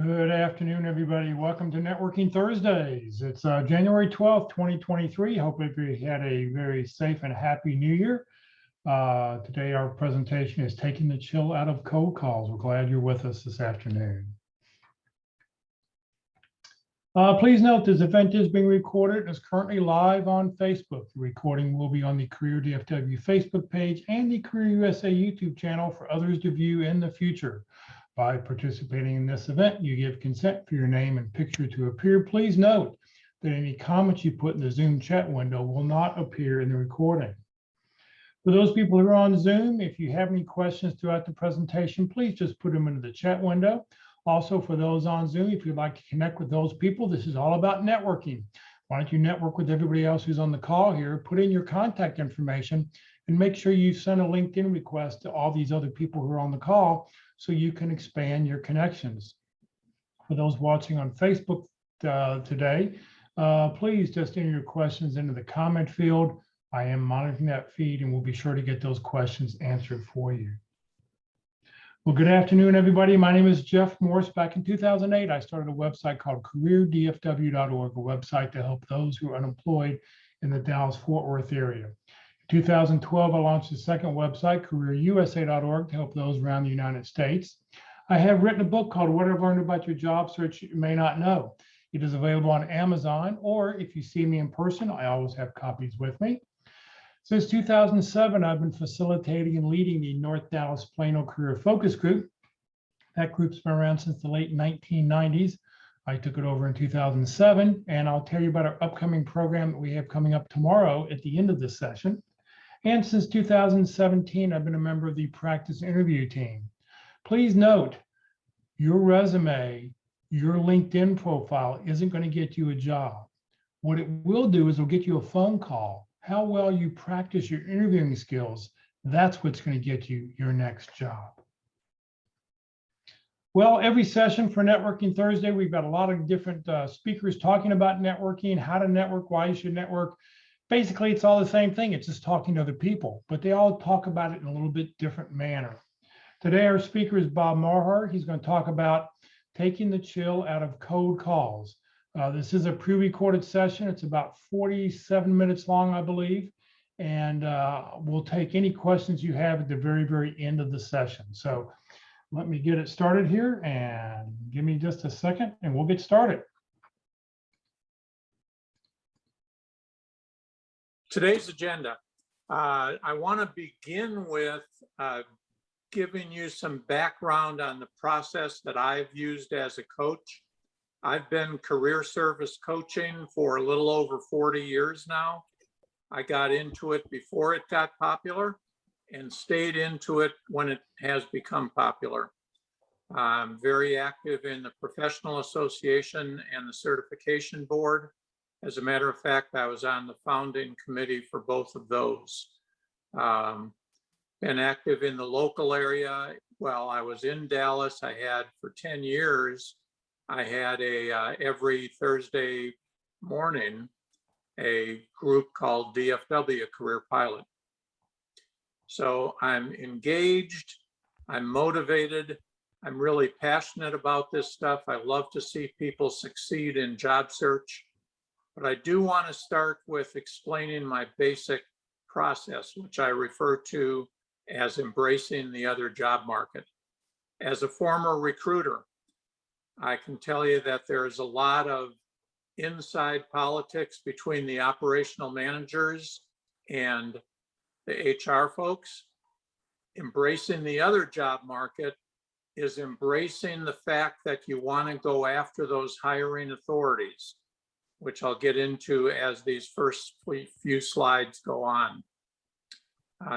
Good afternoon, everybody. Welcome to Networking Thursdays. It's January 12th, 2023. Hope everybody had a very safe and happy new year. Today, our presentation is taking the chill out of cold calls. We're glad you're with us this afternoon. Please note this event is being recorded and is currently live on Facebook. The recording will be on the Career DFW Facebook page and the Career USA YouTube channel for others to view in the future. By participating in this event, you give consent for your name and picture to appear. Please note that any comments you put in the Zoom chat window will not appear in the recording. For those people who are on Zoom, if you have any questions throughout the presentation, please just put them into the chat window. Also, for those on Zoom, if you'd like to connect with those people, this is all about networking. Why don't you network with everybody else who's on the call here, put in your contact information, and make sure you send a LinkedIn request to all these other people who are on the call so you can expand your connections. For those watching on Facebook today, please just enter your questions into the comment field. I am monitoring that feed and we'll be sure to get those questions answered for you. Well, good afternoon, everybody. My name is Jeff Morse. Back in 2008, I started a website called careerdfw.org, a website to help those who are unemployed in the Dallas-Fort Worth area. In 2012, I launched a second website, careerusa.org, to help those around the United States. I have written a book called What I've Learned About Your Job Search You May Not Know. It is available on Amazon, or if you see me in person, I always have copies with me. Since 2007, I've been facilitating and leading the North Dallas Plano Career Focus Group. That group's been around since the late 1990s. I took it over in 2007, and I'll tell you about our upcoming program that we have coming up tomorrow at the end of this session. And since 2017, I've been a member of the practice interview team. Please note, your resume, your LinkedIn profile isn't going to get you a job. What it will do is it'll get you a phone call. How well you practice your interviewing skills, that's what's going to get you your next job. Well, every session for Networking Thursday, we've got a lot of different speakers talking about networking, how to network, why you should network. Basically, it's all the same thing. It's just talking to other people, but they all talk about it in a little bit different manner. Today, our speaker is Bob Maher. He's going to talk about taking the chill out of cold calls. This is a pre-recorded session. It's about 47 minutes long, I believe, and we'll take any questions you have at the very, very end of the session. So let me get it started here, and give me just a second, and we'll get started. Today's agenda, I want to begin with giving you some background on the process that I've used as a coach. I've been career service coaching for a little over 40 years now. I got into it before it got popular and stayed into it when it has become popular. I'm very active in the Professional Association and the Certification Board. As a matter of fact, I was on the founding committee for both of those. Been active in the local area. Well, I was in Dallas. I had for 10 years, I had every Thursday morning, a group called DFW, Career Pilot. So I'm engaged, I'm motivated, I'm really passionate about this stuff. I love to see people succeed in job search. But I do want to start with explaining my basic process, which I refer to as embracing the other job market. As a former recruiter, I can tell you that there is a lot of inside politics between the operational managers and the HR folks. Embracing the other job market is embracing the fact that you want to go after those hiring authorities, which I'll get into as these first few slides go on.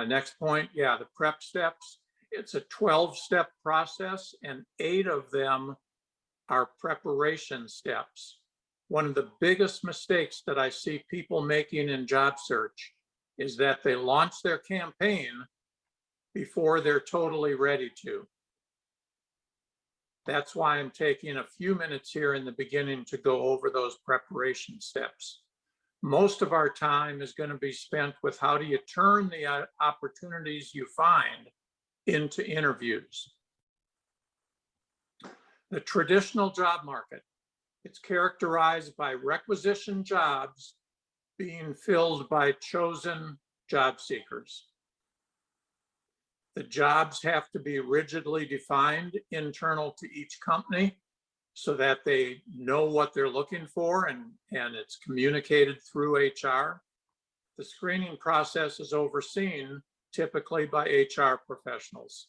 Next point, yeah, the prep steps. It's a 12-step process, and 8 of them are preparation steps. One of the biggest mistakes that I see people making in job search is that they launch their campaign before they're totally ready to. That's why I'm taking a few minutes here in the beginning to go over those preparation steps. Most of our time is going to be spent with how do you turn the opportunities you find into interviews. The traditional job market, it's characterized by requisition jobs being filled by chosen job seekers. The jobs have to be rigidly defined internal to each company so that they know what they're looking for and it's communicated through HR. The screening process is overseen typically by HR professionals.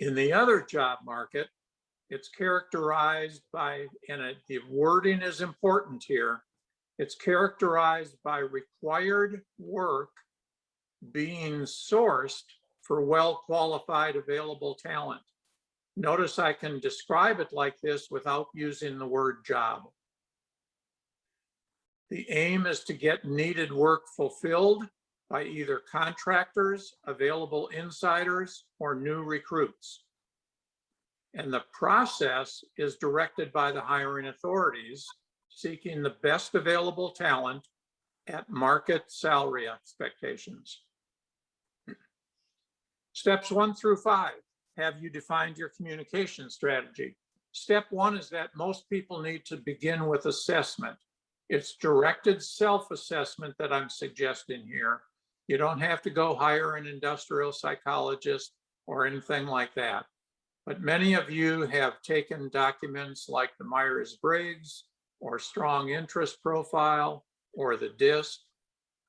In the other job market, it's characterized by, and the wording is important here, it's characterized by required work being sourced for well-qualified available talent. Notice I can describe it like this without using the word job. The aim is to get needed work fulfilled by either contractors, available insiders, or new recruits. And the process is directed by the hiring authorities, seeking the best available talent at market salary expectations. Steps 1 through 5, have you defined your communication strategy? Step 1 is that most people need to begin with assessment. It's directed self-assessment that I'm suggesting here. You don't have to go hire an industrial psychologist or anything like that. But many of you have taken documents like the Myers-Briggs or strong interest profile or the DISC.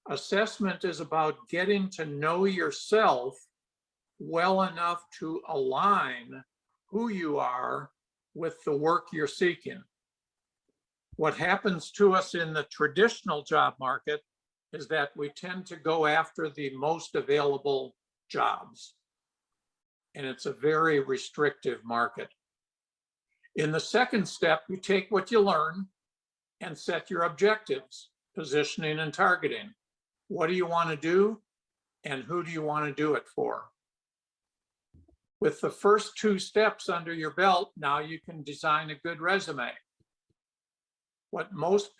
Assessment is about getting to know yourself well enough to align who you are with the work you're seeking. What happens to us in the traditional job market is that we tend to go after the most available jobs. And it's a very restrictive market. In the second step, you take what you learn and set your objectives, positioning and targeting. What do you want to do and who do you want to do it for? With the first 2 steps under your belt, now you can design a good resume. What most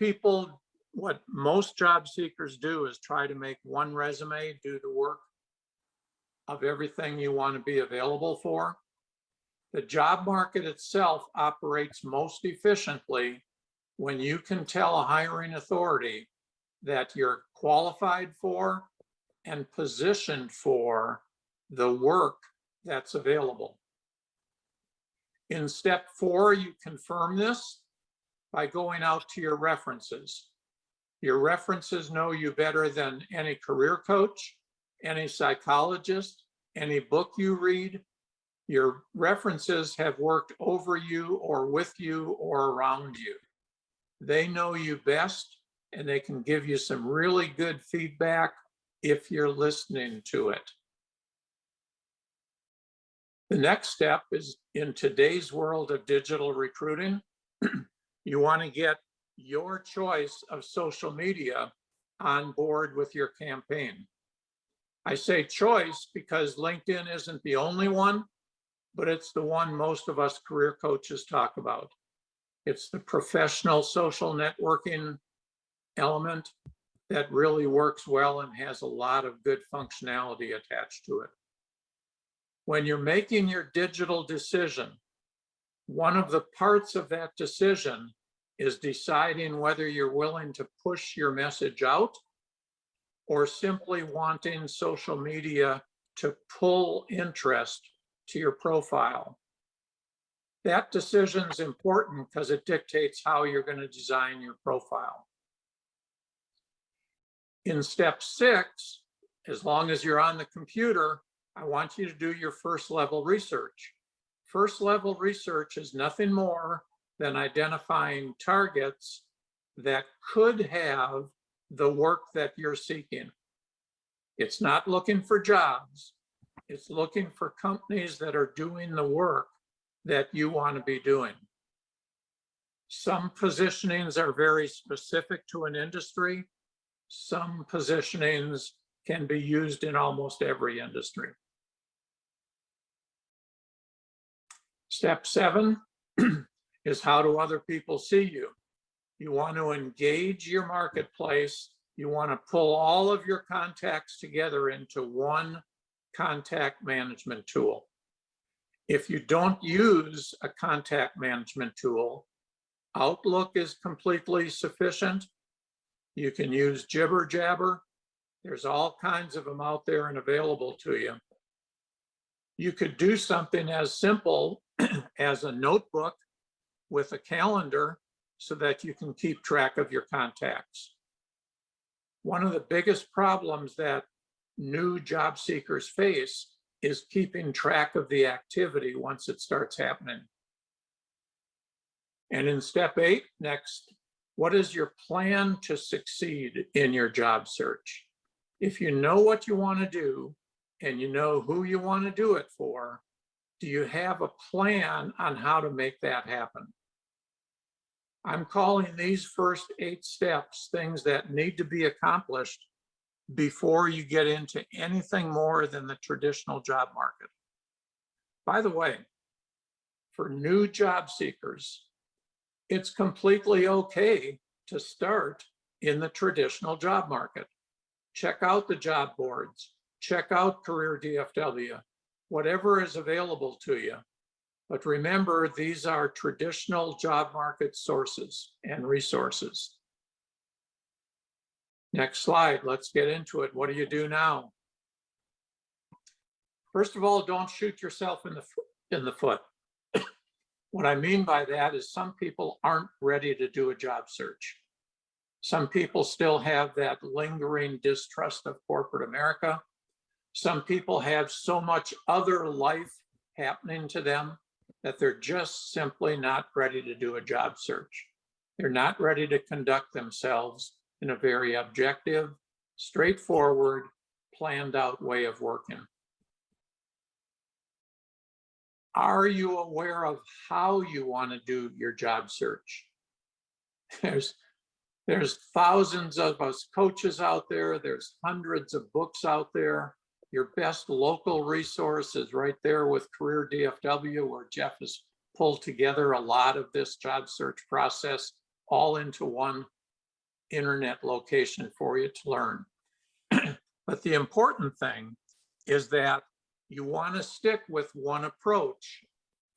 job seekers do is try to make one resume do the work of everything you want to be available for. The job market itself operates most efficiently when you can tell a hiring authority that you're qualified for and positioned for the work that's available. In step 4, you confirm this by going out to your references. Your references know you better than any career coach, any psychologist, any book you read. Your references have worked over you or with you or around you. They know you best and they can give you some really good feedback if you're listening to it. The next step is, in today's world of digital recruiting, you want to get your choice of social media on board with your campaign. I say choice because LinkedIn isn't the only one, but it's the one most of us career coaches talk about. It's the professional social networking element that really works well and has a lot of good functionality attached to it. When you're making your digital decision, one of the parts of that decision is deciding whether you're willing to push your message out or simply wanting social media to pull interest to your profile. That decision is important because it dictates how you're going to design your profile. In step 6, as long as you're on the computer, I want you to do your first level research. First level research is nothing more than identifying targets that could have the work that you're seeking. It's not looking for jobs. It's looking for companies that are doing the work that you want to be doing. Some positionings are very specific to an industry. Some positionings can be used in almost every industry. Step 7 is, how do other people see you? You want to engage your marketplace. You want to pull all of your contacts together into one contact management tool. If you don't use a contact management tool, Outlook is completely sufficient. You can use Jibber Jabber. There's all kinds of them out there and available to you. You could do something as simple as a notebook with a calendar so that you can keep track of your contacts. One of the biggest problems that new job seekers face is keeping track of the activity once it starts happening. And in step 8, next, what is your plan to succeed in your job search? If you know what you want to do and you know who you want to do it for, do you have a plan on how to make that happen? I'm calling these first 8 steps things that need to be accomplished before you get into anything more than the traditional job market. By the way, for new job seekers, it's completely okay to start in the traditional job market. Check out the job boards, check out Career DFW, whatever is available to you. But remember, these are traditional job market sources and resources. Next slide, let's get into it. What do you do now? First of all, don't shoot yourself in the foot. What I mean by that is some people aren't ready to do a job search. Some people still have that lingering distrust of corporate America. Some people have so much other life happening to them that they're just simply not ready to do a job search. They're not ready to conduct themselves in a very objective, straightforward, planned out way of working. Are you aware of how you want to do your job search? There's thousands of us coaches out there. There's hundreds of books out there. Your best local resource is right there with Career DFW, where Jeff has pulled together a lot of this job search process all into one internet location for you to learn. But the important thing is that you want to stick with one approach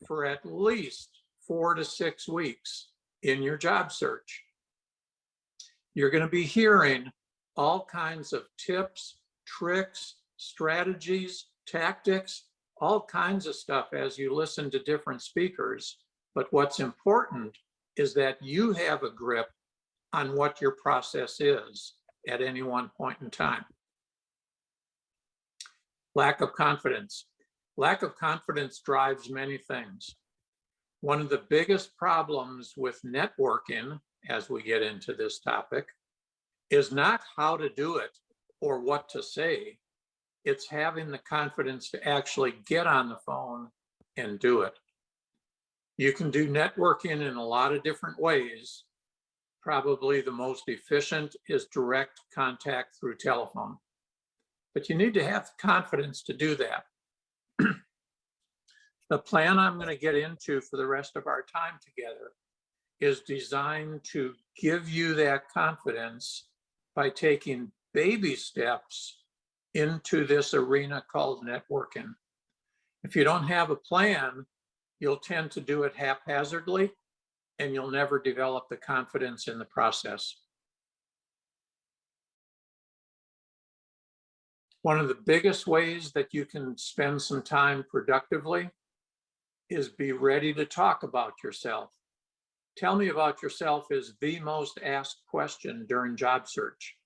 for at least 4 to 6 weeks in your job search. You're going to be hearing all kinds of tips, tricks, strategies, tactics, all kinds of stuff as you listen to different speakers. But what's important is that you have a grip on what your process is at any one point in time. Lack of confidence. Lack of confidence drives many things. One of the biggest problems with networking, as we get into this topic, is not how to do it or what to say. It's having the confidence to actually get on the phone and do it. You can do networking in a lot of different ways. Probably the most efficient is direct contact through telephone. But you need to have the confidence to do that. The plan I'm going to get into for the rest of our time together is designed to give you that confidence by taking baby steps into this arena called networking. If you don't have a plan, you'll tend to do it haphazardly and you'll never develop the confidence in the process. One of the biggest ways that you can spend some time productively is be ready to talk about yourself. Tell me about yourself is the most asked question during job search.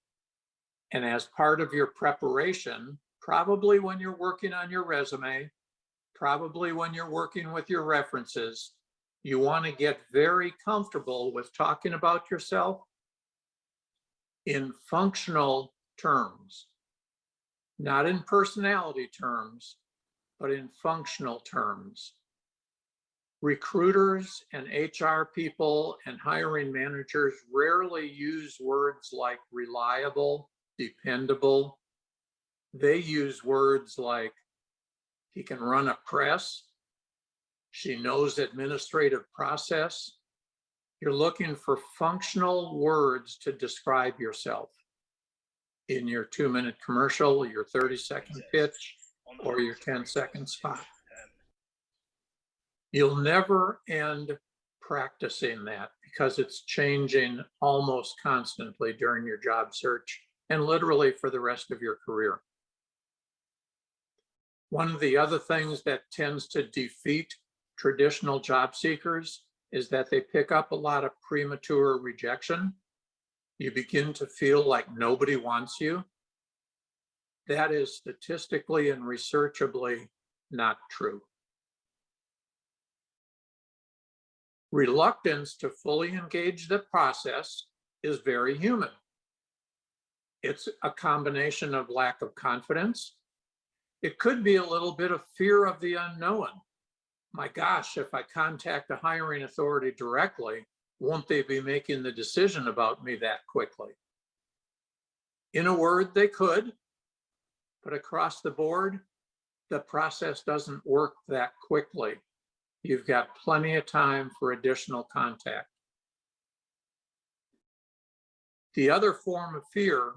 And as part of your preparation, probably when you're working on your resume, probably when you're working with your references, you want to get very comfortable with talking about yourself in functional terms. Not in personality terms, but in functional terms. Recruiters and HR people and hiring managers rarely use words like reliable, dependable. They use words like, he can run a press, she knows administrative process. You're looking for functional words to describe yourself in your 2-minute commercial, your 30-second pitch, or your 10-second spot. You'll never end practicing that because it's changing almost constantly during your job search and literally for the rest of your career. One of the other things that tends to defeat traditional job seekers is that they pick up a lot of premature rejection. You begin to feel like nobody wants you. That is statistically and researchably not true. Reluctance to fully engage the process is very human. It's a combination of lack of confidence. It could be a little bit of fear of the unknown. My gosh, if I contact a hiring authority directly, won't they be making the decision about me that quickly? In a word, they could, but across the board, the process doesn't work that quickly. You've got plenty of time for additional contact. The other form of fear,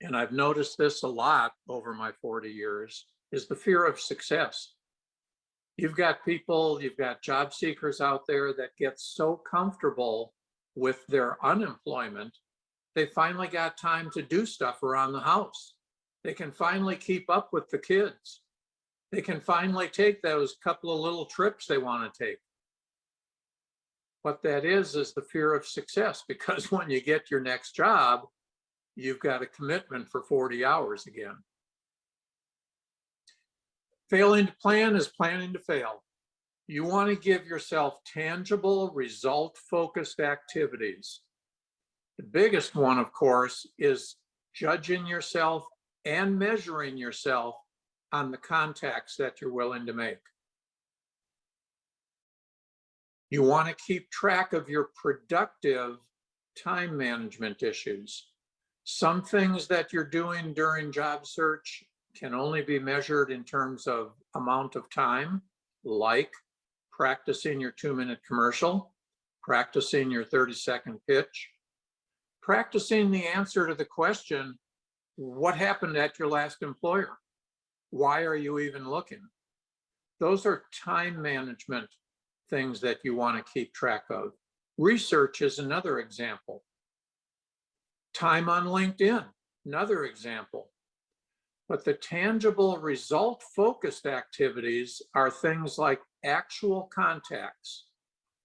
and I've noticed this a lot over my 40 years, is the fear of success. You've got people, you've got job seekers out there that get so comfortable with their unemployment, they finally got time to do stuff around the house. They can finally keep up with the kids. They can finally take those couple of little trips they want to take. What that is the fear of success, because when you get your next job, you've got a commitment for 40 hours again. Failing to plan is planning to fail. You want to give yourself tangible, result-focused activities. The biggest one, of course, is judging yourself and measuring yourself on the contacts that you're willing to make. You want to keep track of your productive time management issues. Some things that you're doing during job search can only be measured in terms of amount of time, like practicing your 2-minute commercial, practicing your 30-second pitch, practicing the answer to the question, what happened at your last employer? Why are you even looking? Those are time management things that you want to keep track of. Research is another example. Time on LinkedIn, another example. But the tangible result-focused activities are things like actual contacts,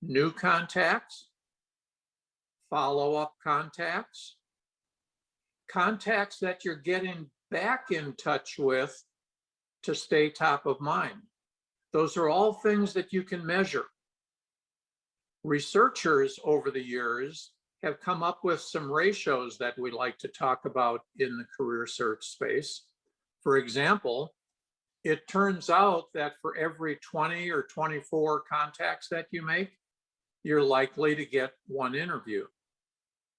new contacts, follow-up contacts, contacts that you're getting back in touch with to stay top of mind. Those are all things that you can measure. Researchers over the years have come up with some ratios that we like to talk about in the career search space. For example, it turns out that for every 20 or 24 contacts that you make, you're likely to get one interview.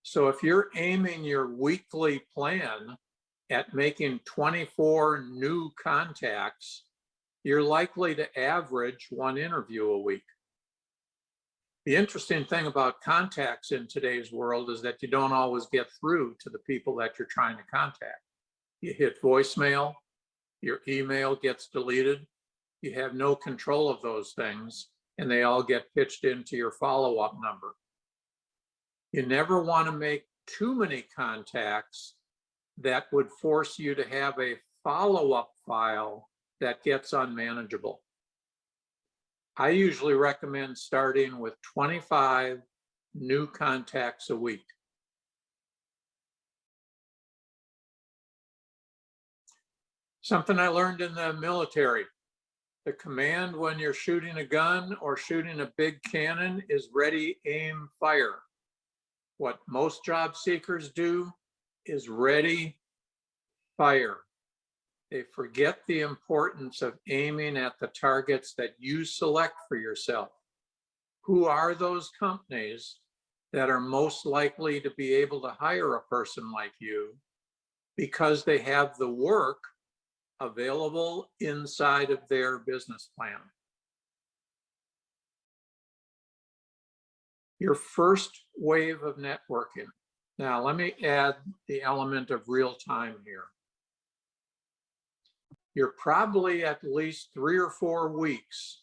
So if you're aiming your weekly plan at making 24 new contacts, you're likely to average one interview a week. The interesting thing about contacts in today's world is that you don't always get through to the people that you're trying to contact. You hit voicemail, your email gets deleted, you have no control of those things, and they all get pitched into your follow-up number. You never want to make too many contacts that would force you to have a follow-up file that gets unmanageable. I usually recommend starting with 25 new contacts a week. Something I learned in the military, the command when you're shooting a gun or shooting a big cannon is ready, aim, fire. What most job seekers do is ready, fire. They forget the importance of aiming at the targets that you select for yourself. Who are those companies that are most likely to be able to hire a person like you because they have the work available inside of their business plan? Your first wave of networking. Now, let me add the element of real time here. You're probably at least 3 or 4 weeks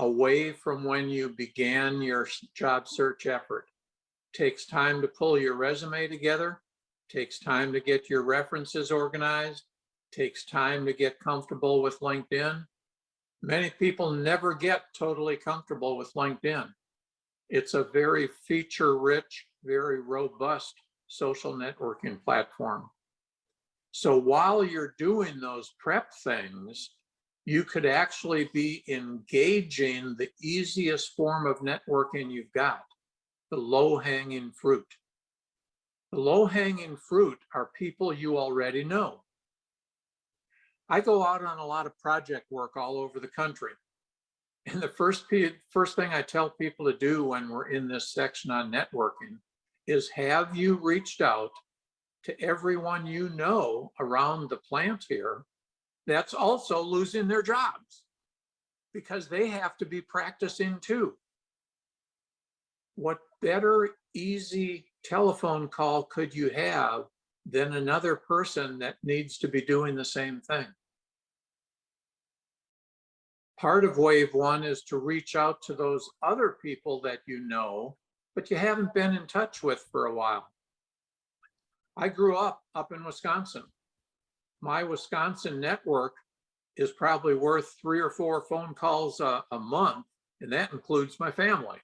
away from when you began your job search effort. Takes time to pull your resume together, takes time to get your references organized, takes time to get comfortable with LinkedIn. Many people never get totally comfortable with LinkedIn. It's a very feature-rich, very robust social networking platform. So while you're doing those prep things, you could actually be engaging the easiest form of networking you've got, the low-hanging fruit. The low-hanging fruit are people you already know. I go out on a lot of project work all over the country. And the first thing I tell people to do when we're in this section on networking is, have you reached out to everyone you know around the plant here that's also losing their jobs? Because they have to be practicing too. What better, easy telephone call could you have than another person that needs to be doing the same thing? Part of wave one is to reach out to those other people that you know, but you haven't been in touch with for a while. I grew up in Wisconsin. My Wisconsin network is probably worth 3 or 4 phone calls a month, and that includes my family.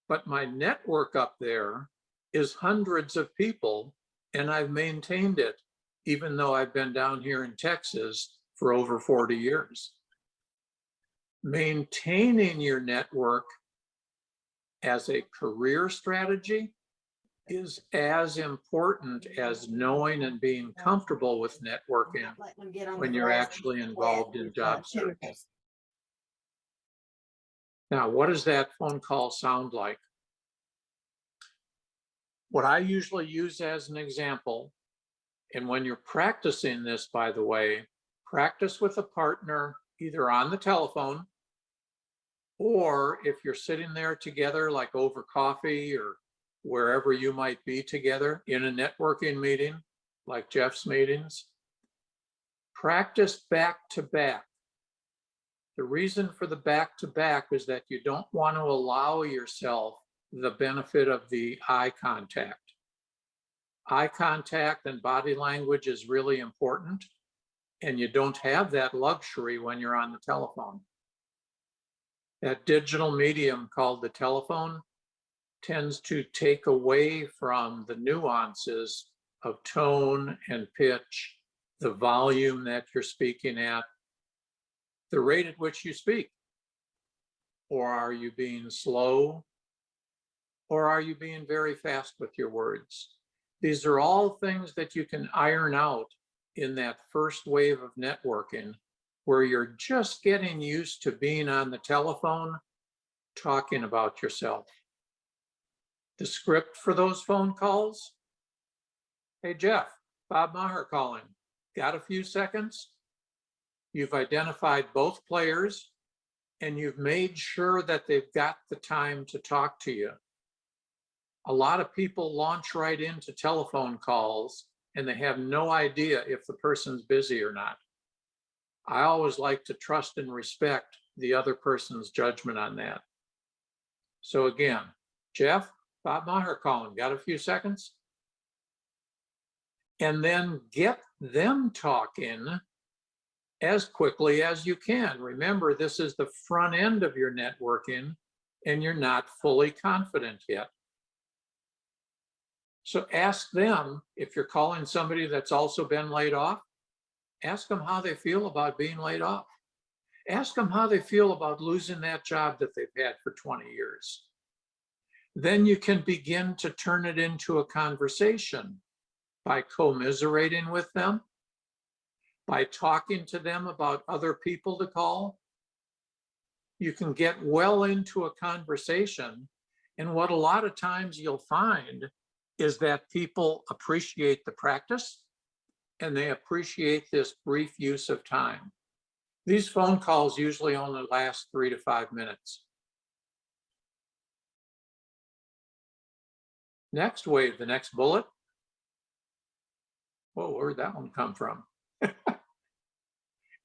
But my network up there is hundreds of people, and I've maintained it, even though I've been down here in Texas for over 40 years. Maintaining your network as a career strategy is as important as knowing and being comfortable with networking when you're actually involved in job search. Now, what does that phone call sound like? What I usually use as an example, and when you're practicing this, by the way, practice with a partner either on the telephone, or if you're sitting there together, like over coffee or wherever you might be together in a networking meeting, like Jeff's meetings, practice back to back. The reason for the back to back is that you don't want to allow yourself the benefit of the eye contact. Eye contact and body language is really important, and you don't have that luxury when you're on the telephone. That digital medium called the telephone tends to take away from the nuances of tone and pitch, the volume that you're speaking at, the rate at which you speak. Or are you being slow? Or are you being very fast with your words? These are all things that you can iron out in that first wave of networking, where you're just getting used to being on the telephone, talking about yourself. The script for those phone calls: hey, Jeff, Bob Maher calling. Got a few seconds? You've identified both players, and you've made sure that they've got the time to talk to you. A lot of people launch right into telephone calls, and they have no idea if the person's busy or not. I always like to trust and respect the other person's judgment on that. So again, Jeff, Bob Maher calling, got a few seconds? And then get them talking as quickly as you can. Remember, this is the front end of your networking, and you're not fully confident yet. So ask them, if you're calling somebody that's also been laid off, ask them how they feel about being laid off. Ask them how they feel about losing that job that they've had for 20 years. Then you can begin to turn it into a conversation by commiserating with them, by talking to them about other people to call. You can get well into a conversation. And what a lot of times you'll find is that people appreciate the practice, and they appreciate this brief use of time. These phone calls usually only last 3 to 5 minutes. Next wave, the next bullet. Whoa, where'd that one come from?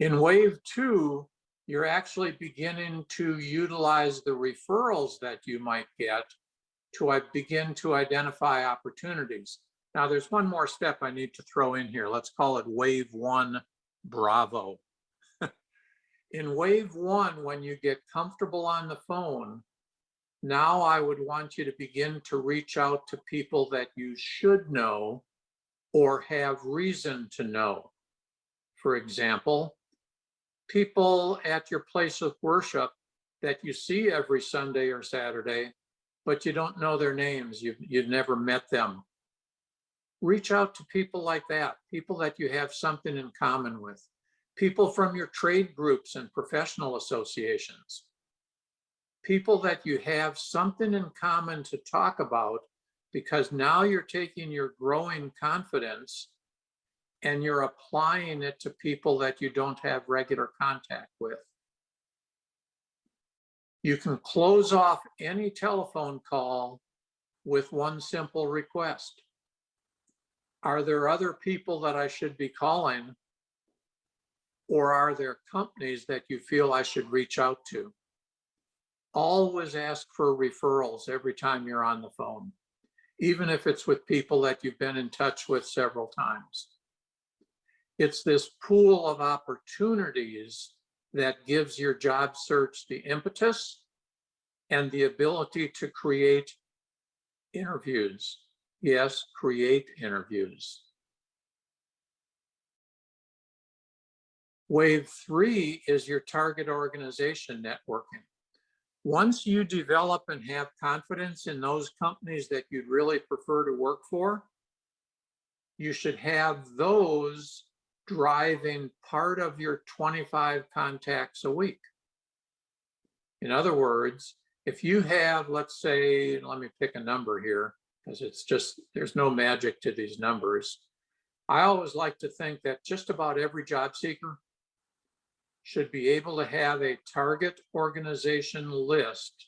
In wave 2, you're actually beginning to utilize the referrals that you might get to begin to identify opportunities. Now, there's one more step I need to throw in here. Let's call it wave one, bravo. In wave one, when you get comfortable on the phone, now I would want you to begin to reach out to people that you should know or have reason to know. For example, people at your place of worship that you see every Sunday or Saturday, but you don't know their names, you've never met them. Reach out to people like that, people that you have something in common with, people from your trade groups and professional associations, people that you have something in common to talk about, because now you're taking your growing confidence and you're applying it to people that you don't have regular contact with. You can close off any telephone call with one simple request. Are there other people that I should be calling, or are there companies that you feel I should reach out to? Always ask for referrals every time you're on the phone, even if it's with people that you've been in touch with several times. It's this pool of opportunities that gives your job search the impetus and the ability to create interviews. Yes, create interviews. Wave three is your target organization networking. Once you develop and have confidence in those companies that you'd really prefer to work for, you should have those driving part of your 25 contacts a week. In other words, if you have, let's say, let me pick a number here, because it's just, there's no magic to these numbers. I always like to think that just about every job seeker should be able to have a target organization list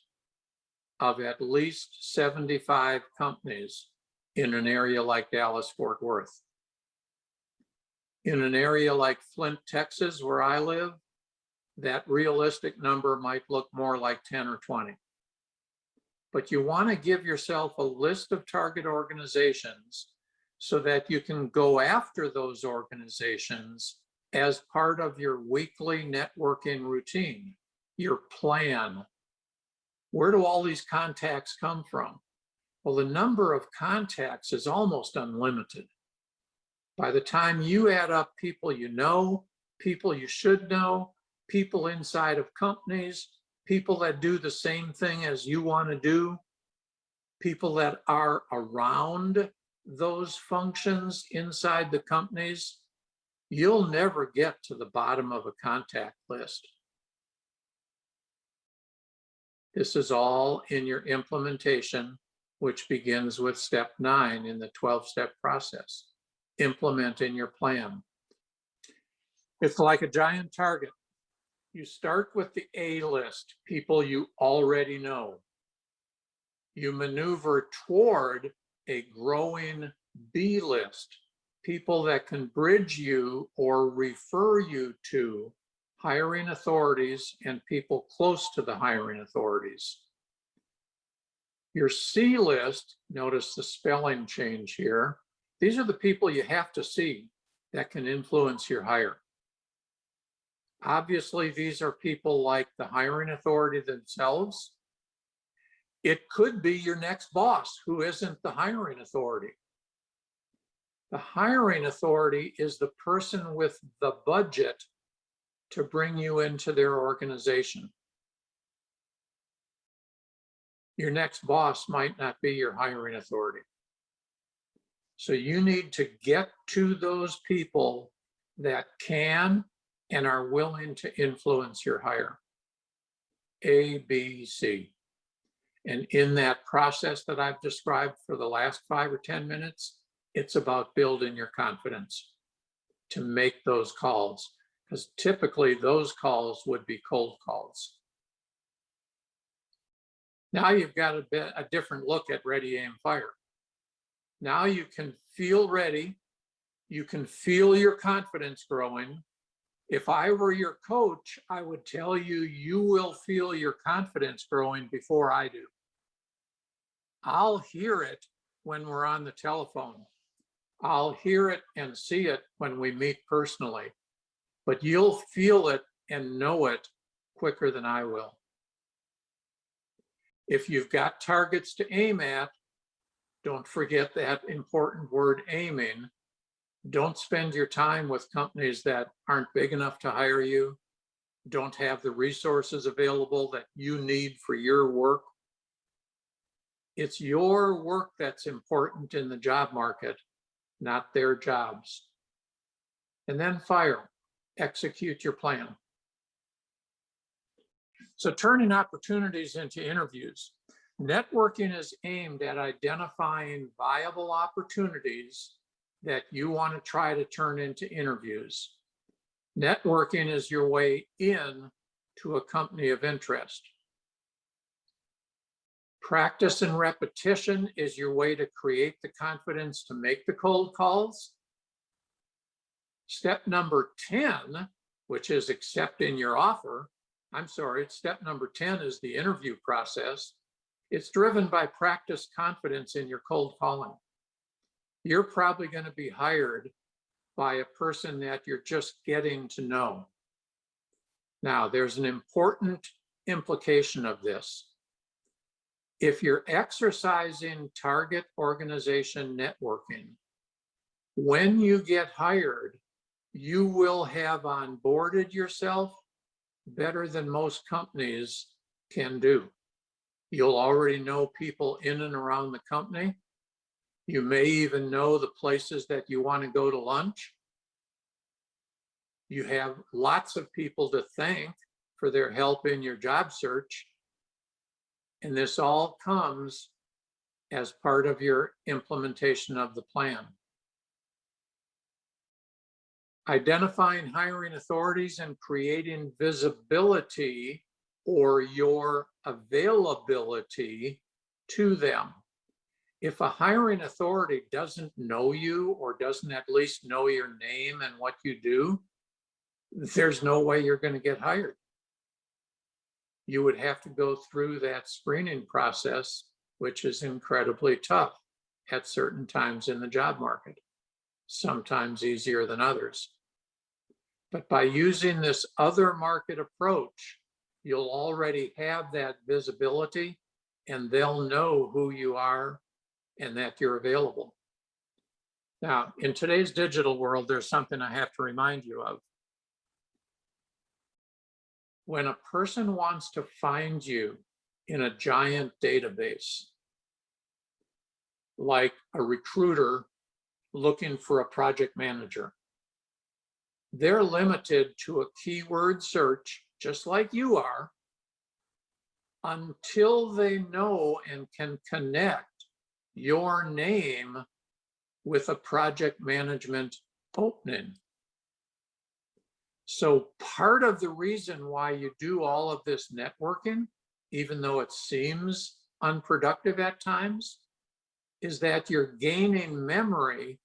of at least 75 companies in an area like Dallas-Fort Worth. In an area like Flint, Texas, where I live, that realistic number might look more like 10 or 20. But you want to give yourself a list of target organizations so that you can go after those organizations as part of your weekly networking routine, your plan. Where do all these contacts come from? Well, the number of contacts is almost unlimited. By the time you add up people you know, people you should know, people inside of companies, people that do the same thing as you want to do, people that are around those functions inside the companies, you'll never get to the bottom of a contact list. This is all in your implementation, which begins with step 9 in the 12-step process, implementing your plan. It's like a giant target. You start with the A list, people you already know. You maneuver toward a growing B list, people that can bridge you or refer you to hiring authorities and people close to the hiring authorities. Your C list, notice the spelling change here. These are the people you have to see that can influence your hire. Obviously, these are people like the hiring authority themselves. It could be your next boss who isn't the hiring authority. The hiring authority is the person with the budget to bring you into their organization. Your next boss might not be your hiring authority. So you need to get to those people that can and are willing to influence your hire. A, B, C. And in that process that I've described for the last 5 or 10 minutes, it's about building your confidence to make those calls, because typically those calls would be cold calls. Now you've got a different look at ready, aim, fire. Now you can feel ready. You can feel your confidence growing. If I were your coach, I would tell you, you will feel your confidence growing before I do. I'll hear it when we're on the telephone. I'll hear it and see it when we meet personally, but you'll feel it and know it quicker than I will. If you've got targets to aim at, don't forget that important word, aiming. Don't spend your time with companies that aren't big enough to hire you, don't have the resources available that you need for your work. It's your work that's important in the job market, not their jobs. And then fire, execute your plan. So turning opportunities into interviews. Networking is aimed at identifying viable opportunities that you want to try to turn into interviews. Networking is your way in to a company of interest. Practice and repetition is your way to create the confidence to make the cold calls. Step number 10, which is accepting your offer. Step number 10 is the interview process. It's driven by practice confidence in your cold calling. You're probably going to be hired by a person that you're just getting to know. Now, there's an important implication of this. If you're exercising target organization networking, when you get hired, you will have onboarded yourself better than most companies can do. You'll already know people in and around the company. You may even know the places that you want to go to lunch. You have lots of people to thank for their help in your job search. And this all comes as part of your implementation of the plan. Identifying hiring authorities and creating visibility or your availability to them. If a hiring authority doesn't know you or doesn't at least know your name and what you do, there's no way you're going to get hired. You would have to go through that screening process, which is incredibly tough at certain times in the job market, sometimes easier than others. But by using this other market approach, you'll already have that visibility and they'll know who you are and that you're available. Now, in today's digital world, there's something I have to remind you of. When a person wants to find you in a giant database, like a recruiter looking for a project manager, they're limited to a keyword search, just like you are, until they know and can connect your name with a project management opening. So part of the reason why you do all of this networking, even though it seems unproductive at times, is that you're gaining memory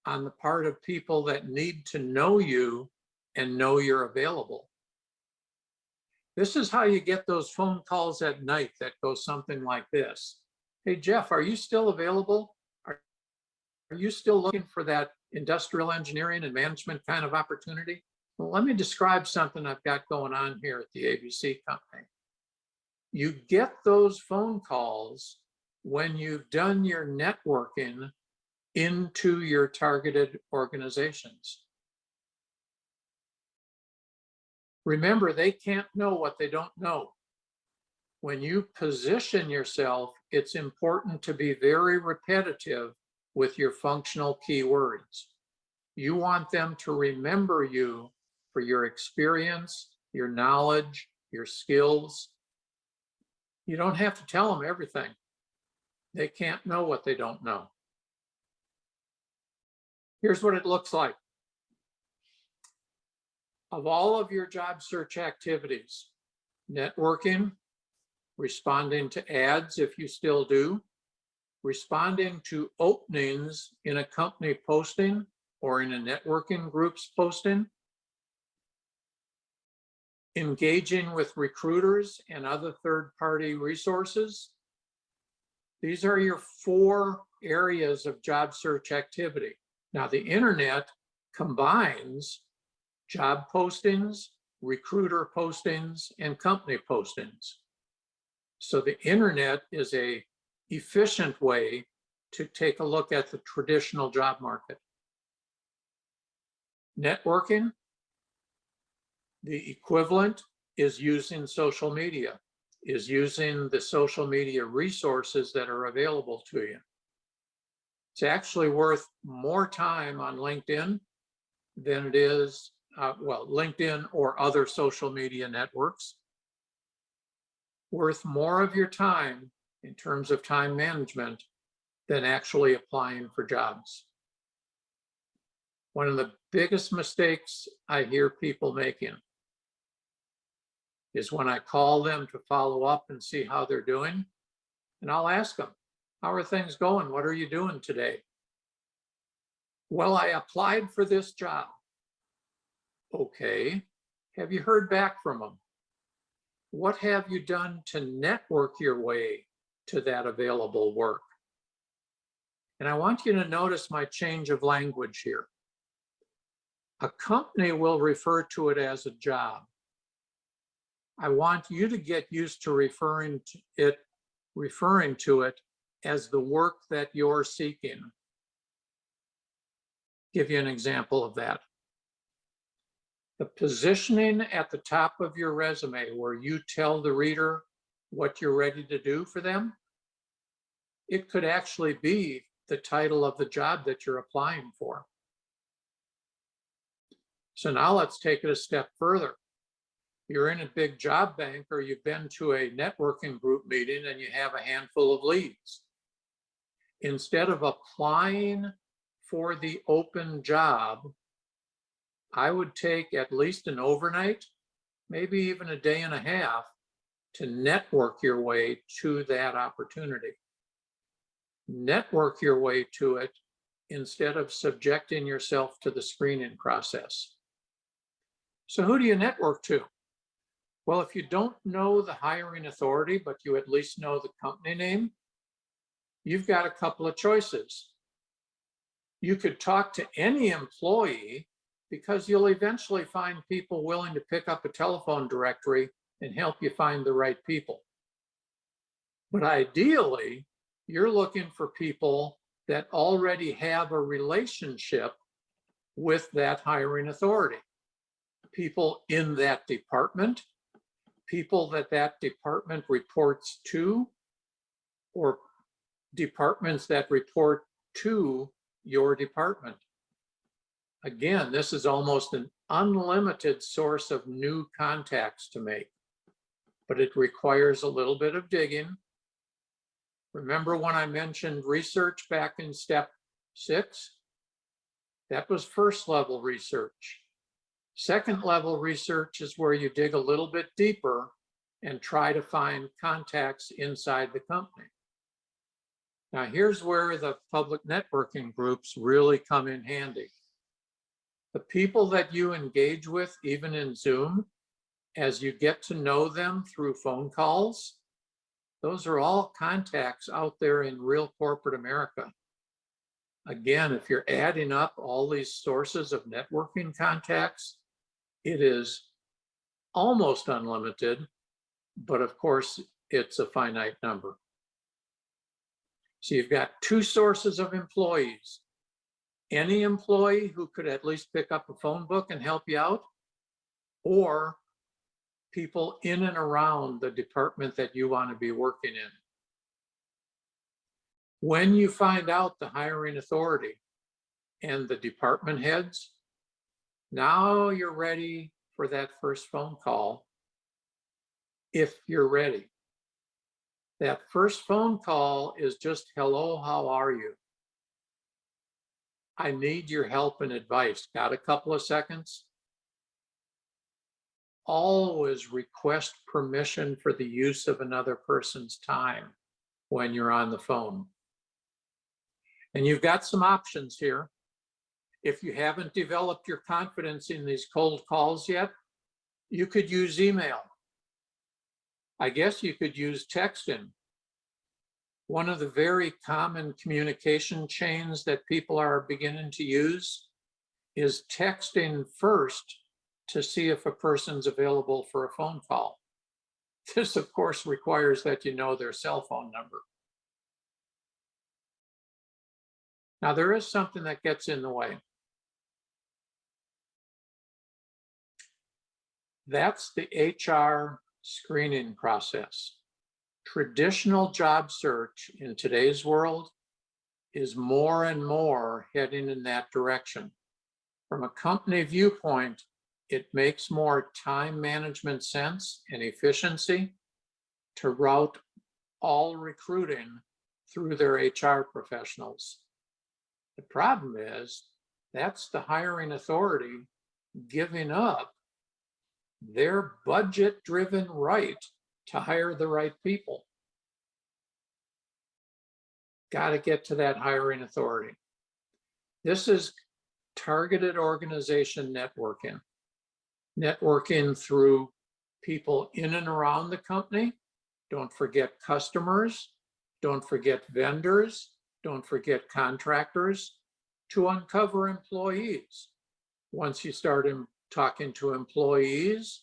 on the part of people that need to know you and know you're available. This is how you get those phone calls at night that go something like this. Hey, Jeff, are you still available? Are you still looking for that industrial engineering and management kind of opportunity? Well, let me describe something I've got going on here at the ABC company. You get those phone calls when you've done your networking into your targeted organizations. Remember, they can't know what they don't know. When you position yourself, it's important to be very repetitive with your functional keywords. You want them to remember you for your experience, your knowledge, your skills. You don't have to tell them everything. They can't know what they don't know. Here's what it looks like. Of all of your job search activities, networking, responding to ads if you still do, responding to openings in a company posting or in a networking group's posting, engaging with recruiters and other third-party resources. These are your 4 areas of job search activity. Now, the internet combines job postings, recruiter postings, and company postings. So the internet is an efficient way to take a look at the traditional job market. Networking, the equivalent is using social media, is using the social media resources that are available to you. It's actually worth more time on LinkedIn than it is, LinkedIn or other social media networks. Worth more of your time in terms of time management than actually applying for jobs. One of the biggest mistakes I hear people making is when I call them to follow up and see how they're doing, and I'll ask them, how are things going? What are you doing today? Well, I applied for this job. Okay, have you heard back from them? What have you done to network your way to that available work? And I want you to notice my change of language here. A company will refer to it as a job. I want you to get used to referring to it as the work that you're seeking. Give you an example of that. The positioning at the top of your resume where you tell the reader what you're ready to do for them, it could actually be the title of the job that you're applying for. So now let's take it a step further. You're in a big job bank or you've been to a networking group meeting and you have a handful of leads. Instead of applying for the open job, I would take at least an overnight, maybe even a day and a half to network your way to that opportunity. Network your way to it instead of subjecting yourself to the screening process. So who do you network to? Well, if you don't know the hiring authority, but you at least know the company name, you've got a couple of choices. You could talk to any employee because you'll eventually find people willing to pick up a telephone directory and help you find the right people. But ideally, you're looking for people that already have a relationship with that hiring authority. People in that department, people that that department reports to, or departments that report to your department. Again, this is almost an unlimited source of new contacts to make, but it requires a little bit of digging. Remember when I mentioned research back in step 6? That was first level research. Second level research is where you dig a little bit deeper and try to find contacts inside the company. Now, here's where the public networking groups really come in handy. The people that you engage with, even in Zoom, as you get to know them through phone calls, those are all contacts out there in real corporate America. Again, if you're adding up all these sources of networking contacts, it is almost unlimited, but of course, it's a finite number. So you've got 2 sources of employees. Any employee who could at least pick up a phone book and help you out, or people in and around the department that you want to be working in. When you find out the hiring authority and the department heads, now you're ready for that first phone call, if you're ready. That first phone call is just, hello, how are you? I need your help and advice. Got a couple of seconds? Always request permission for the use of another person's time when you're on the phone. And you've got some options here. If you haven't developed your confidence in these cold calls yet, You could use email. I guess you could use texting. One of the very common communication chains that people are beginning to use is texting first to see if a person's available for a phone call. This, of course, requires that you know their cell phone number. Now, there is something that gets in the way. That's the HR screening process. Traditional job search in today's world is more and more heading in that direction. From a company viewpoint, it makes more time management sense and efficiency to route all recruiting through their HR professionals. The problem is that's the hiring authority giving up their budget-driven right to hire the right people. Got to get to that hiring authority. This is targeted organization networking. Networking through people in and around the company. Don't forget customers. Don't forget vendors. Don't forget contractors, to uncover employees. Once you start talking to employees,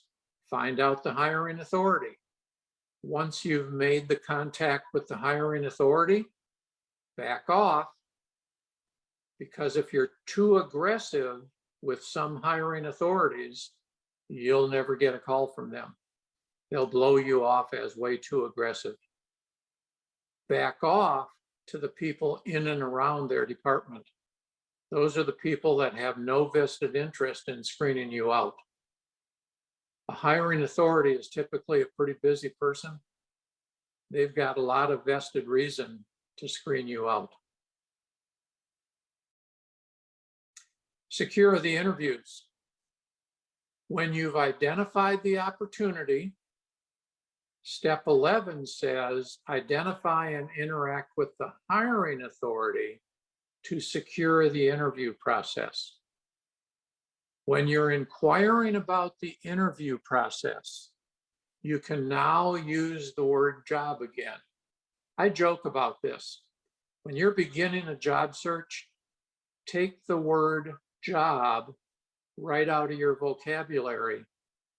find out the hiring authority. Once you've made the contact with the hiring authority, back off, because if you're too aggressive with some hiring authorities, you'll never get a call from them. They'll blow you off as way too aggressive. Back off to the people in and around their department. Those are the people that have no vested interest in screening you out. A hiring authority is typically a pretty busy person. They've got a lot of vested reason to screen you out. Secure the interviews. When you've identified the opportunity, step 11 says, identify and interact with the hiring authority to secure the interview process. When you're inquiring about the interview process, you can now use the word job again. I joke about this. When you're beginning a job search, take the word job right out of your vocabulary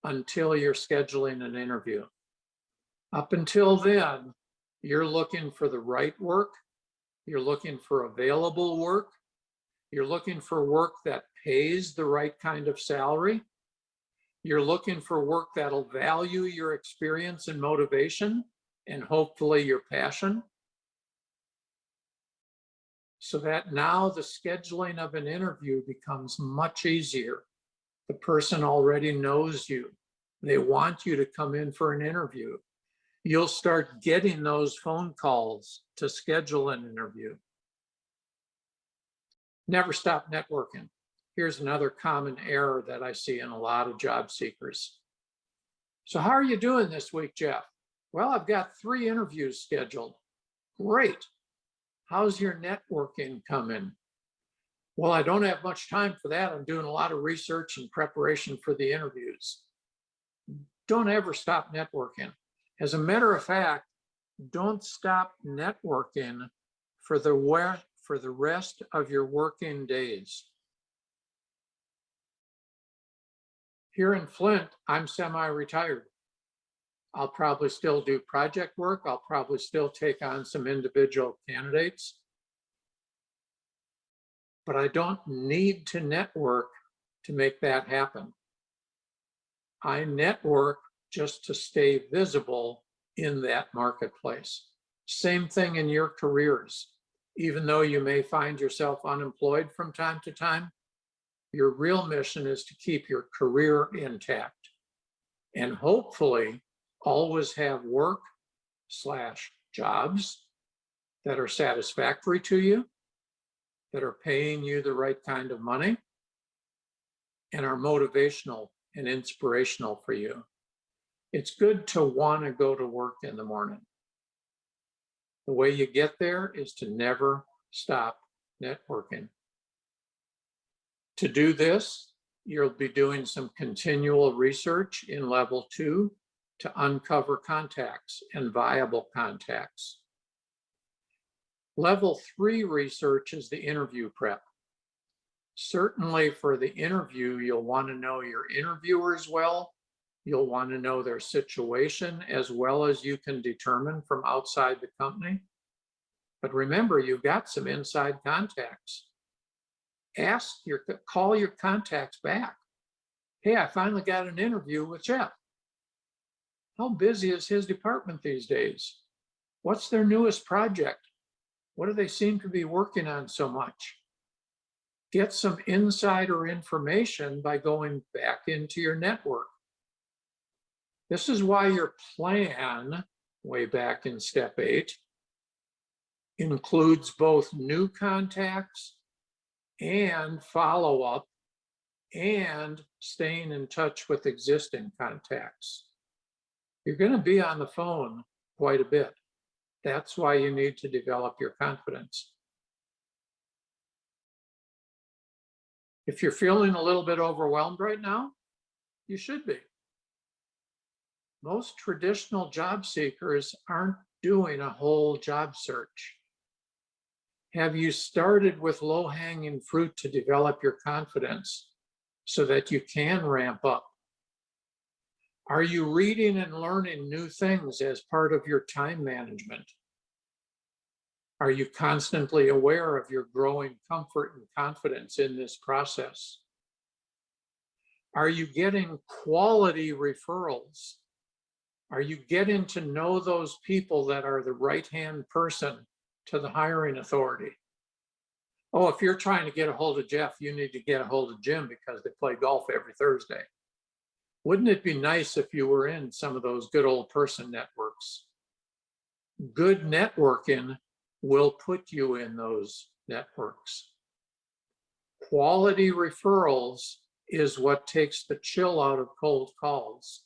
until you're scheduling an interview. Up until then, you're looking for the right work. You're looking for available work. You're looking for work that pays the right kind of salary. You're looking for work that'll value your experience and motivation and hopefully your passion. So that now the scheduling of an interview becomes much easier. The person already knows you. They want you to come in for an interview. You'll start getting those phone calls to schedule an interview. Never stop networking. Here's another common error that I see in a lot of job seekers. So how are you doing this week, Jeff? Well, I've got 3 interviews scheduled. Great. How's your networking coming? Well, I don't have much time for that. I'm doing a lot of research and preparation for the interviews. Don't ever stop networking. As a matter of fact, don't stop networking for the rest of your working days. Here in Flint, I'm semi-retired. I'll probably still do project work. I'll probably still take on some individual candidates. But I don't need to network to make that happen. I network just to stay visible in that marketplace. Same thing in your careers. Even though you may find yourself unemployed from time to time, your real mission is to keep your career intact and hopefully always have work/jobs that are satisfactory to you, that are paying you the right kind of money, and are motivational and inspirational for you. It's good to want to go to work in the morning. The way you get there is to never stop networking. To do this, you'll be doing some continual research in level 2 to uncover contacts and viable contacts. Level 3 research is the interview prep. Certainly for the interview, you'll want to know your interviewers well. You'll want to know their situation as well as you can determine from outside the company. But remember, you've got some inside contacts. Call your contacts back. Hey, I finally got an interview with Jeff. How busy is his department these days? What's their newest project? What do they seem to be working on so much? Get some insider information by going back into your network. This is why your plan, way back in step 8, includes both new contacts and follow-up and staying in touch with existing contacts. You're going to be on the phone quite a bit. That's why you need to develop your confidence. If you're feeling a little bit overwhelmed right now, you should be. Most traditional job seekers aren't doing a whole job search. Have you started with low-hanging fruit to develop your confidence so that you can ramp up? Are you reading and learning new things as part of your time management? Are you constantly aware of your growing comfort and confidence in this process? Are you getting quality referrals? Are you getting to know those people that are the right-hand person to the hiring authority? Oh, if you're trying to get a hold of Jeff, you need to get a hold of Jim because they play golf every Thursday. Wouldn't it be nice if you were in some of those good old person networks? Good networking will put you in those networks. Quality referrals is what takes the chill out of cold calls.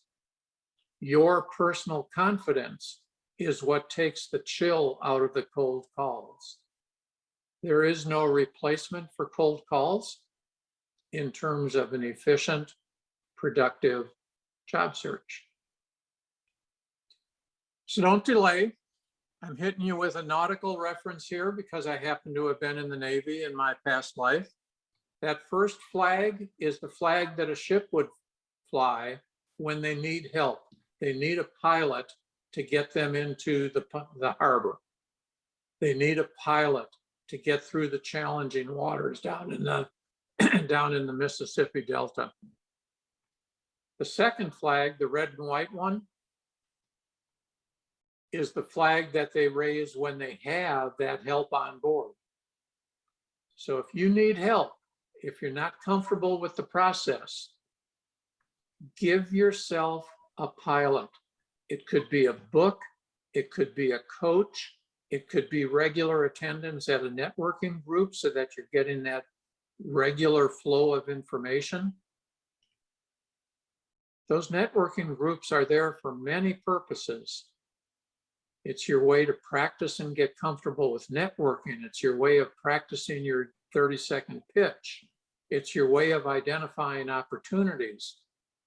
Your personal confidence is what takes the chill out of the cold calls. There is no replacement for cold calls in terms of an efficient, productive job search. So don't delay. I'm hitting you with a nautical reference here because I happen to have been in the Navy in my past life. That first flag is the flag that a ship would fly when they need help. They need a pilot to get them into the harbor. They need a pilot to get through the challenging waters down in the Mississippi Delta. The second flag, the red and white one, is the flag that they raise when they have that help on board. So if you need help, if you're not comfortable with the process, give yourself a pilot. It could be a book, it could be a coach, it could be regular attendance at a networking group so that you're getting that regular flow of information. Those networking groups are there for many purposes. It's your way to practice and get comfortable with networking. It's your way of practicing your 30-second pitch. It's your way of identifying opportunities.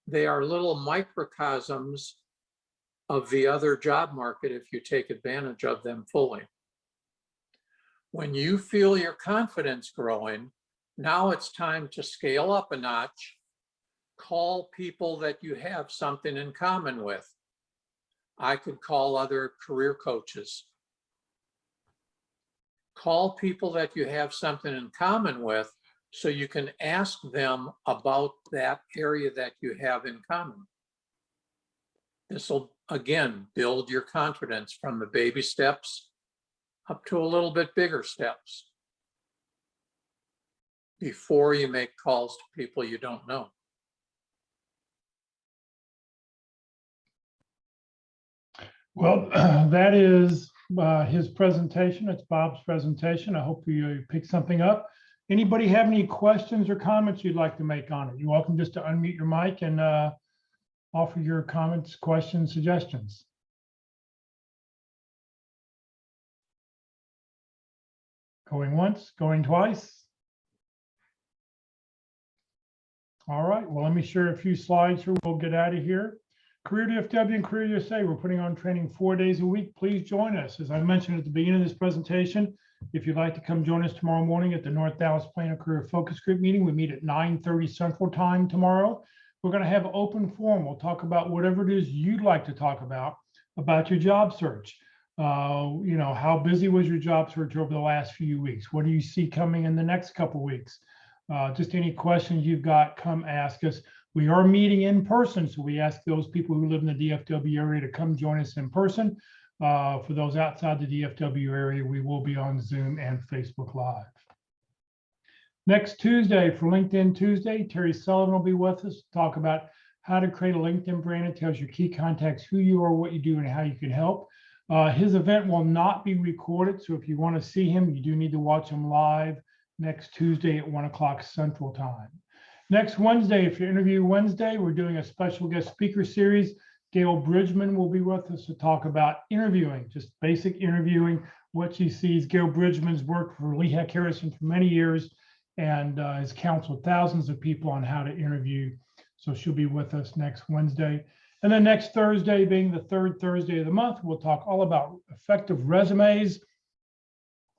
They are little microcosms of the other job market if you take advantage of them fully. When you feel your confidence growing, now it's time to scale up a notch. Call people that you have something in common with. I could call other career coaches. Call people that you have something in common with so you can ask them about that area that you have in common. This will, again, build your confidence from the baby steps up to a little bit bigger steps before you make calls to people you don't know. Well, that is his presentation. It's Bob's presentation. I hope you picked something up. Anybody have any questions or comments you'd like to make on it? You're welcome just to unmute your mic and offer your comments, questions, suggestions. Going once, going twice. All right, well, let me share a few slides here. We'll get out of here. Career DFW and Career USA, we're putting on training 4 days a week. Please join us. As I mentioned at the beginning of this presentation, if you'd like to come join us tomorrow morning at the North Dallas Plano Career Focus Group meeting, we meet at 9:30 Central Time tomorrow. We're going to have open forum. We'll talk about whatever it is you'd like to talk about your job search. How busy was your job search over the last few weeks? What do you see coming in the next couple of weeks? Just any questions you've got, come ask us. We are meeting in person, so we ask those people who live in the DFW area to come join us in person. For those outside the DFW area, we will be on Zoom and Facebook Live. Next Tuesday, for LinkedIn Tuesday, Terry Sullivan will be with us to talk about how to create a LinkedIn brand. It tells your key contacts who you are, what you do, and how you can help. His event will not be recorded, so if you want to see him, you do need to watch him live next Tuesday at 1 o'clock Central Time. Next Wednesday, if you're Interview Wednesday, we're doing a special guest speaker series. Gail Bridgman will be with us to talk about interviewing, just basic interviewing, what she sees. Gail Bridgman's worked for Lee Heck Harrison for many years and has counseled thousands of people on how to interview. So she'll be with us next Wednesday. And then next Thursday, being the third Thursday of the month, we'll talk all about effective resumes.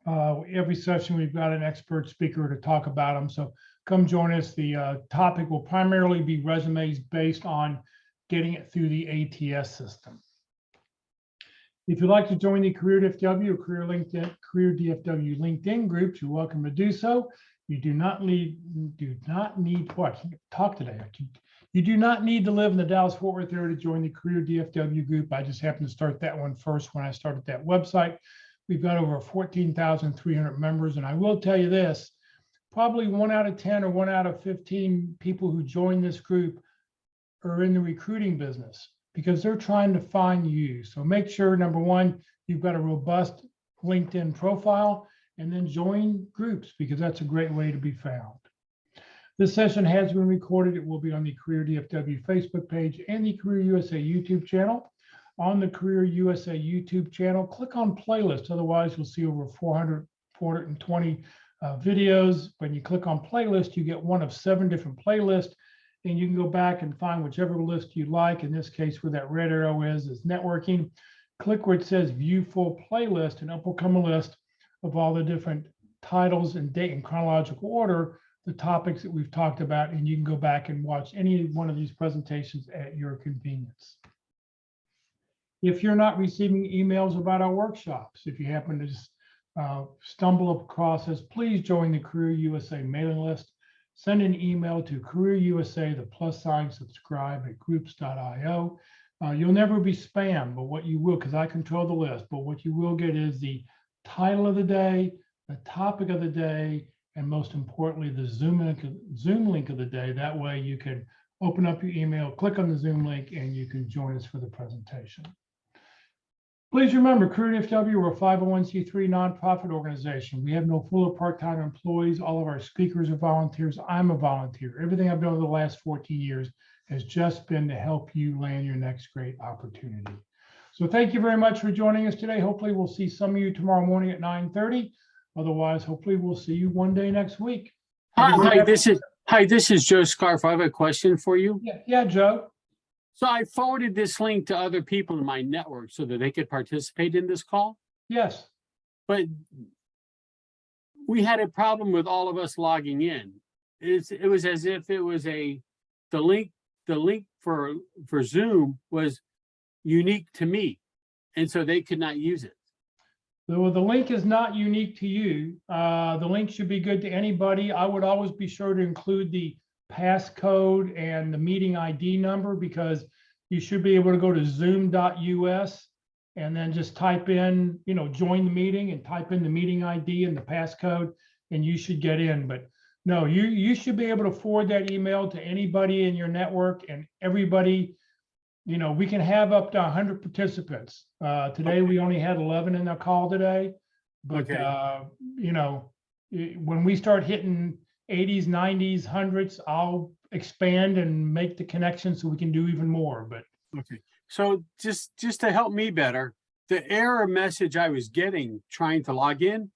Every session, we've got an expert speaker to talk about them. So come join us. The topic will primarily be resumes based on getting it through the ATS system. If you'd like to join the Career DFW or Career DFW LinkedIn groups, you're welcome to do so. You do not need what? I can't talk today. You do not need to live in the Dallas-Fort Worth area to join the Career DFW group. I just happened to start that one first when I started that website. We've got over 14,300 members, and I will tell you this, probably 1 out of 10 or 1 out of 15 people who join this group are in the recruiting business because they're trying to find you. So make sure, number one, you've got a robust LinkedIn profile, and then join groups because that's a great way to be found. This session has been recorded. It will be on the Career DFW Facebook page and the Career USA YouTube channel. On the Career USA YouTube channel, click on playlist. Otherwise, you'll see over 420 videos. When you click on playlist, you get one of 7 different playlists, and you can go back and find whichever list you like. In this case, where that red arrow is networking. Click where it says view full playlist, and up will come a list of all the different titles and date in chronological order, the topics that we've talked about, and you can go back and watch any one of these presentations at your convenience. If you're not receiving emails about our workshops, if you happen to stumble across us, please join the Career USA mailing list. Send an email to Career USA, the +subscribe at groups.io. You'll never be spam, but what you will, because I control the list, but what you will get is the title of the day, the topic of the day, and most importantly, the Zoom link of the day. That way you can open up your email, click on the Zoom link, and you can join us for the presentation. Please remember, Career DFW, we're a 501c3 nonprofit organization. We have no full or part-time employees. All of our speakers are volunteers. I'm a volunteer. Everything I've done over the last 14 years has just been to help you land your next great opportunity. So thank you very much for joining us today. Hopefully we'll see some of you tomorrow morning at 9:30. Otherwise, hopefully we'll see you one day next week. Hi, this is Joe Scarf. I have a question for you. Yeah, Joe. So I forwarded this link to other people in my network so that they could participate in this call. Yes. But we had a problem with all of us logging in. It was as if it was the link for Zoom was unique to me, and so they could not use it. So the link is not unique to you. The link should be good to anybody. I would always be sure to include the passcode and the meeting ID number, because you should be able to go to zoom.us and then just type in, join the meeting and type in the meeting ID and the passcode, and you should get in. But no, you should be able to forward that email to anybody in your network, and everybody, we can have up to 100 participants. Today, we only had 11 in the call today, but when we start hitting 80s, 90s, 100s, I'll expand and make the connection so we can do even more. But okay, so just to help me better, the error message I was getting trying to log in